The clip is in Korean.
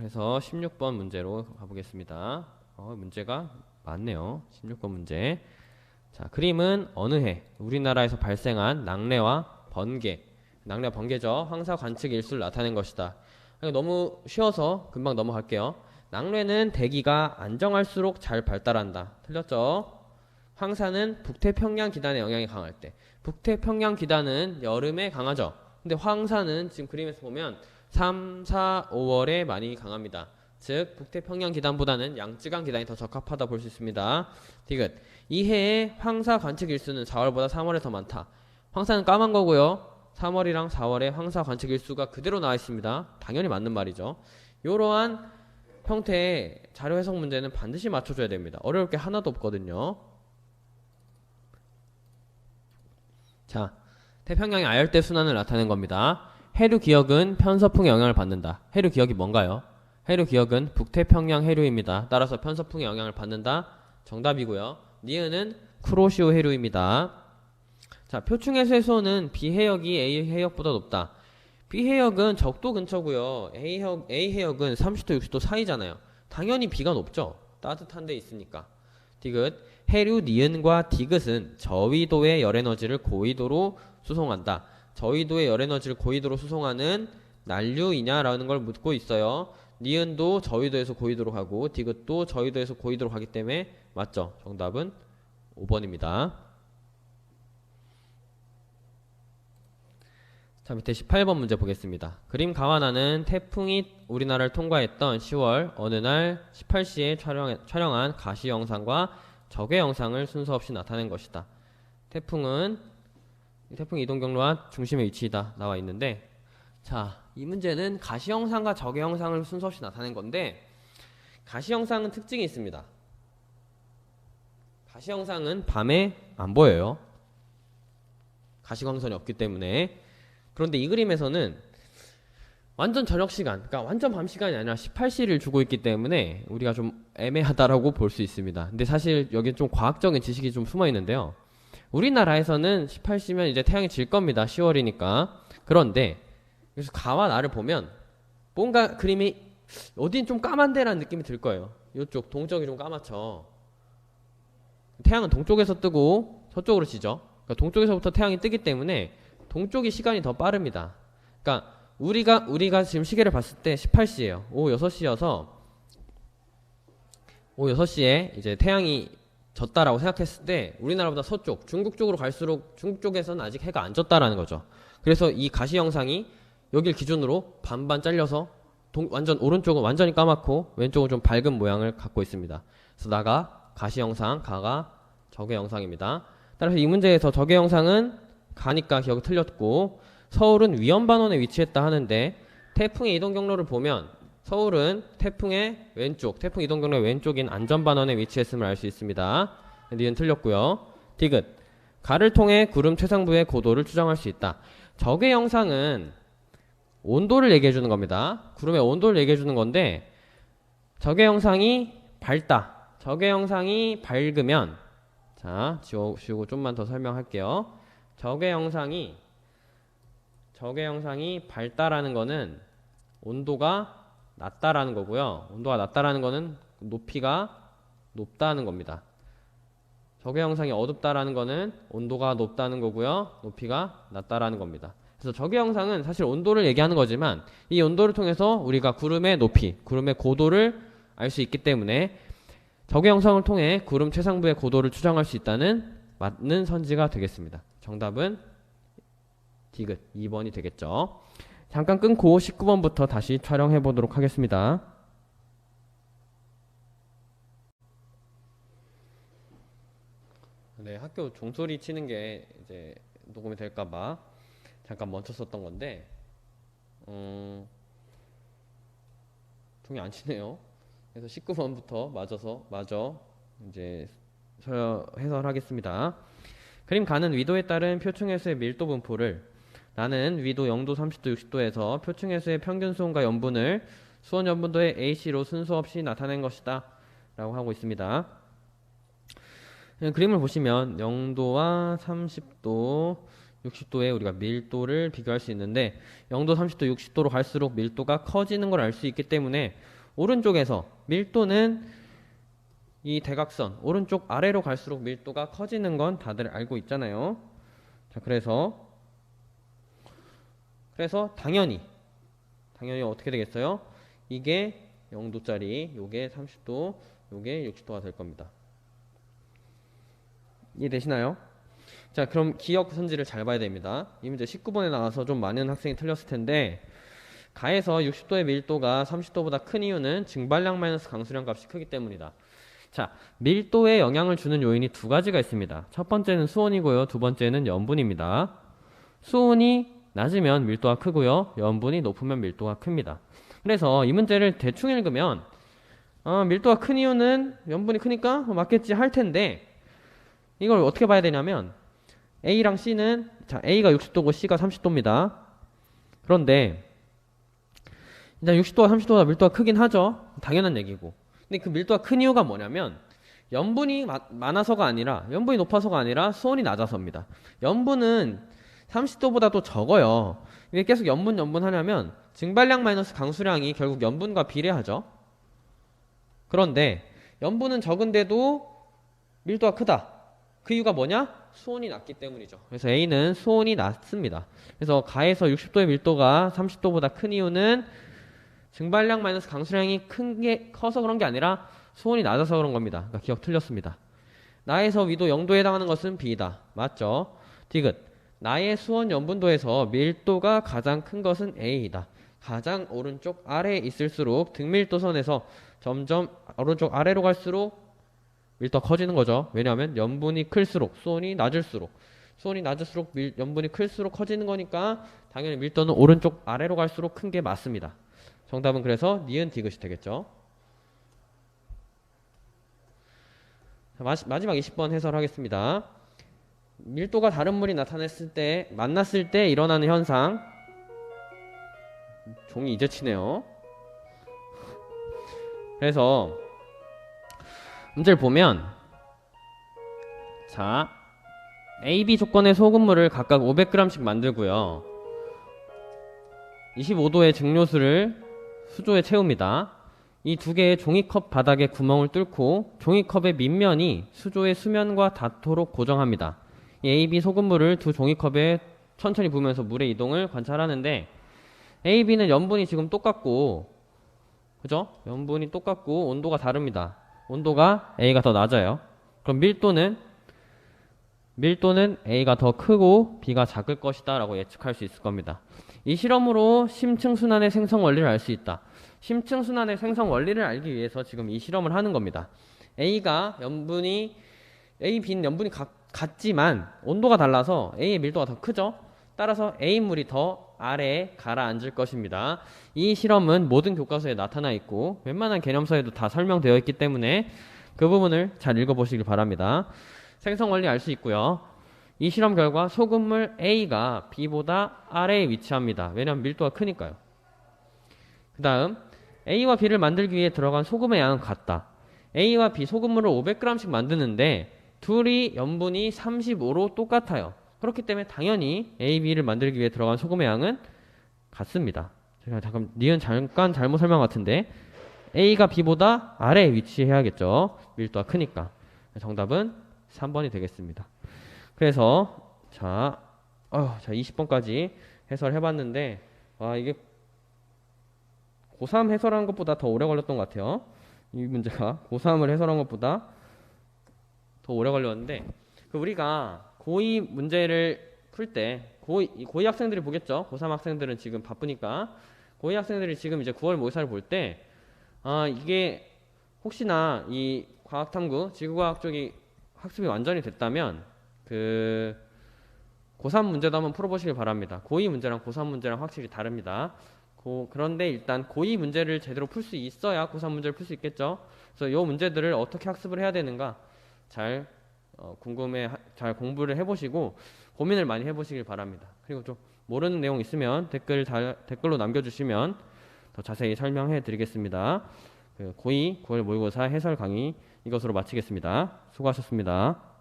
그래서 16번 문제로 가보겠습니다. 문제가 많네요. 16번 문제. 자, 그림은 어느 해 우리나라에서 발생한 낙뢰와 번개, 낙뢰와 번개죠. 황사 관측 일수를 나타낸 것이다. 너무 쉬워서 금방 넘어갈게요. 낙뢰는 대기가 안정할수록 잘 발달한다. 틀렸죠? 황사는 북태평양 기단의 영향이 강할 때. 북태평양 기단은 여름에 강하죠. 근데 황사는 지금 그림에서 보면 3, 4, 5월에 많이 강합니다. 즉 북태평양 기단보다는 양쯔강 기단이 더 적합하다 볼 수 있습니다. 디귿. 이 해의 황사 관측 일수는 4월보다 3월에 더 많다. 황사는 까만 거고요. 3월이랑 4월에 황사 관측 일수가 그대로 나와 있습니다. 당연히 맞는 말이죠. 이러한 형태의 자료 해석 문제는 반드시 맞춰줘야 됩니다. 어려울 게 하나도 없거든요. 자, 태평양의 아열대 순환을 나타낸 겁니다. 해류 기역은 편서풍의 영향을 받는다. 해류 기역이 뭔가요? 해류 기역은 북태평양 해류입니다. 따라서 편서풍의 영향을 받는다. 정답이고요. 니은은 쿠로시오 해류입니다. 자, 표충해수의 수온은 B해역이 A해역보다 높다. B해역은 적도 근처고요. A해역은 30도 60도 사이잖아요. 당연히 B가 높죠. 따뜻한 데 있으니까. 디귿. 해류 니은과 디귿은 저위도의 열에너지를 고위도로 수송한다. 저위도의 열에너지를 고위도로 수송하는 난류이냐라는 걸 묻고 있어요. 니은도 저위도에서 고위도로 가고 디귿도 저위도에서 고위도로 가기 때문에 맞죠? 정답은 5번입니다. 자, 밑에 18번 문제 보겠습니다. 그림 가와나는 태풍이 우리나라를 통과했던 10월 어느 날 18시에 촬영한 가시 영상과 적외 영상을 순서 없이 나타낸 것이다. 태풍 이동 경로와 중심의 위치이다 나와 있는데, 자, 이 문제는 가시 영상과 적외 영상을 순서 없이 나타낸 건데, 가시 영상은 특징이 있습니다. 가시 영상은 밤에 안 보여요. 가시광선이 없기 때문에. 그런데 이 그림에서는 완전 저녁 시간, 그러니까 완전 밤 시간이 아니라 18시를 주고 있기 때문에 우리가 좀 애매하다라고 볼 수 있습니다. 근데 사실 여기 좀 과학적인 지식이 좀 숨어 있는데요. 우리나라에서는 18시면 이제 태양이 질 겁니다. 10월이니까. 그런데 그래서 가와 나를 보면 뭔가 그림이 어딘 좀 까만데라는 느낌이 들 거예요. 이쪽 동쪽이 좀 까맣죠. 태양은 동쪽에서 뜨고 서쪽으로 지죠. 그러니까 동쪽에서부터 태양이 뜨기 때문에 동쪽이 시간이 더 빠릅니다. 그러니까 우리가 지금 시계를 봤을 때 18시예요. 오후 6시여서 오후 6시에 이제 태양이 졌다라고 생각했을 때 우리나라보다 서쪽, 중국 쪽으로 갈수록 중국 쪽에서는 아직 해가 안 졌다라는 거죠. 그래서 이 가시 영상이 여길 기준으로 반반 잘려서 완전 오른쪽은 완전히 까맣고 왼쪽은 좀 밝은 모양을 갖고 있습니다. 그래서 나가 가시 영상, 가가 적외 영상입니다. 따라서 이 문제에서 적외 영상은 가니까 기억이 틀렸고, 서울은 위험반원에 위치했다 하는데 태풍의 이동 경로를 보면 서울은 태풍의 왼쪽, 태풍 이동 경로의 왼쪽인 안전반원에 위치했음을 알 수 있습니다. 니은 틀렸고요. 디귿. 가를 통해 구름 최상부의 고도를 추정할 수 있다. 적외 영상은 온도를 얘기해 주는 겁니다. 구름의 온도를 얘기해 주는 건데, 적외 영상이 밝다. 적외 영상이 밝으면, 자, 지우고 좀만 더 설명할게요. 적외 영상이 밝다라는 거는 온도가 낮다라는 거고요. 온도가 낮다라는 거는 높이가 높다는 겁니다. 적외 영상이 어둡다라는 거는 온도가 높다는 거고요. 높이가 낮다라는 겁니다. 그래서 적외 영상은 사실 온도를 얘기하는 거지만 이 온도를 통해서 우리가 구름의 높이, 구름의 고도를 알 수 있기 때문에 적외 영상을 통해 구름 최상부의 고도를 추정할 수 있다는 맞는 선지가 되겠습니다. 정답은 디귿 2번이 되겠죠. 잠깐 끊고 19번부터 다시 촬영해 보도록 하겠습니다. 네, 학교 종소리 치는 게 이제 녹음이 될까봐 잠깐 멈췄었던 건데, 종이 안 치네요. 그래서 19번부터 마저 이제 해설하겠습니다. 그림 가는 위도에 따른 표층해수의 밀도 분포를, 나는 위도 0도, 30도, 60도에서 표층해수의 평균 수온과 염분을 수온 염분도의 AC로 순서 없이 나타낸 것이다 라고 하고 있습니다. 그림을 보시면 0도와 30도, 60도에 우리가 밀도를 비교할 수 있는데 0도, 30도, 60도로 갈수록 밀도가 커지는 걸 알 수 있기 때문에 오른쪽에서 밀도는 이 대각선 오른쪽 아래로 갈수록 밀도가 커지는 건 다들 알고 있잖아요. 자, 그래서 당연히 어떻게 되겠어요? 이게 0도짜리, 요게 30도, 요게 60도가 될 겁니다. 이해되시나요? 자, 그럼 기억 선지를 잘 봐야 됩니다. 이 문제 19번에 나와서 좀 많은 학생이 틀렸을 텐데, 가에서 60도의 밀도가 30도보다 큰 이유는 증발량 마이너스 강수량 값이 크기 때문이다. 자, 밀도에 영향을 주는 요인이 두 가지가 있습니다. 첫 번째는 수온이고요. 두 번째는 염분입니다. 수온이 낮으면 밀도가 크고요. 염분이 높으면 밀도가 큽니다. 그래서 이 문제를 대충 읽으면 밀도가 큰 이유는 염분이 크니까 맞겠지 할 텐데, 이걸 어떻게 봐야 되냐면 A랑 C는, 자, A가 60도고 C가 30도입니다. 그런데 일단 60도와 30도보다 밀도가 크긴 하죠. 당연한 얘기고. 근데 그 밀도가 큰 이유가 뭐냐면 염분이 많아서가 아니라, 염분이 높아서가 아니라 수온이 낮아서입니다. 염분은 30도보다도 적어요. 이게 계속 염분 하냐면 증발량 마이너스 강수량이 결국 염분과 비례하죠. 그런데 염분은 적은데도 밀도가 크다. 그 이유가 뭐냐? 수온이 낮기 때문이죠. 그래서 A는 수온이 낮습니다. 그래서 가에서 60도의 밀도가 30도보다 큰 이유는 증발량 마이너스 강수량이 커서 그런 게 아니라 수온이 낮아서 그런 겁니다. 그러니까 기억 틀렸습니다. 나에서 위도 0도에 해당하는 것은 B이다. 맞죠? 디귿. 나의 수온 염분도에서 밀도가 가장 큰 것은 A이다. 가장 오른쪽 아래에 있을수록 등밀도선에서 점점 오른쪽 아래로 갈수록 밀도가 커지는 거죠. 왜냐하면 염분이 클수록 수온이 낮을수록 염분이 클수록 커지는 거니까 당연히 밀도는 오른쪽 아래로 갈수록 큰 게 맞습니다. 정답은 그래서 니은 디귿이 되겠죠. 자, 마지막 20번 해설하겠습니다. 밀도가 다른 물이 만났을 때 일어나는 현상. 종이 이제 치네요. 그래서 문제를 보면, 자, A, B 조건의 소금물을 각각 500g씩 만들고요. 25도의 증류수를 수조에 채웁니다. 이 두 개의 종이컵 바닥에 구멍을 뚫고 종이컵의 밑면이 수조의 수면과 닿도록 고정합니다. 이 A, B 소금물을 두 종이컵에 천천히 부으면서 물의 이동을 관찰하는데, A, B는 염분이 지금 똑같고, 그죠? 염분이 똑같고 온도가 다릅니다. 온도가 A가 더 낮아요. 그럼 밀도는 A가 더 크고 B가 작을 것이다 라고 예측할 수 있을 겁니다. 이 실험으로 심층순환의 생성 원리를 알 수 있다. 심층순환의 생성 원리를 알기 위해서 지금 이 실험을 하는 겁니다. A, B는 염분이 같지만 온도가 달라서 A의 밀도가 더 크죠. 따라서 A물이 더 아래에 가라앉을 것입니다. 이 실험은 모든 교과서에 나타나 있고 웬만한 개념서에도 다 설명되어 있기 때문에 그 부분을 잘 읽어보시길 바랍니다. 생성 원리 알 수 있고요. 이 실험 결과 소금물 A가 B보다 아래에 위치합니다. 왜냐하면 밀도가 크니까요. 그 다음 A와 B를 만들기 위해 들어간 소금의 양은 같다. A와 B 소금물을 500g씩 만드는데 둘이 염분이 35로 똑같아요. 그렇기 때문에 당연히 A, B를 만들기 위해 들어간 소금의 양은 같습니다. 제가 니은 잠깐 잘못 설명 같은데 A가 B보다 아래에 위치해야겠죠. 밀도가 크니까. 정답은 3번이 되겠습니다. 그래서 자 20번까지 해설해봤는데 이게 고3 해설한 것보다 더 오래 걸렸던 것 같아요. 이 문제가 고3을 해설한 것보다 더 오래 걸렸는데 우리가 고2 문제를 풀 때 고2 학생들이 보겠죠. 고3 학생들은 지금 바쁘니까 고2 학생들이 지금 이제 9월 모의사를 볼 때 이게 혹시나 이 과학탐구 지구과학 쪽이 학습이 완전히 됐다면 그 고3 문제도 한번 풀어보시길 바랍니다. 고2 문제랑 고3 문제랑 확실히 다릅니다. 그런데 일단 고2 문제를 제대로 풀 수 있어야 고3 문제를 풀 수 있겠죠. 그래서 이 문제들을 어떻게 학습을 해야 되는가 잘 공부를 해보시고 고민을 많이 해보시길 바랍니다. 그리고 좀 모르는 내용 있으면 댓글로 남겨주시면 더 자세히 설명해 드리겠습니다. 고2 9월 모의고사 해설 강의 이것으로 마치겠습니다. 수고하셨습니다.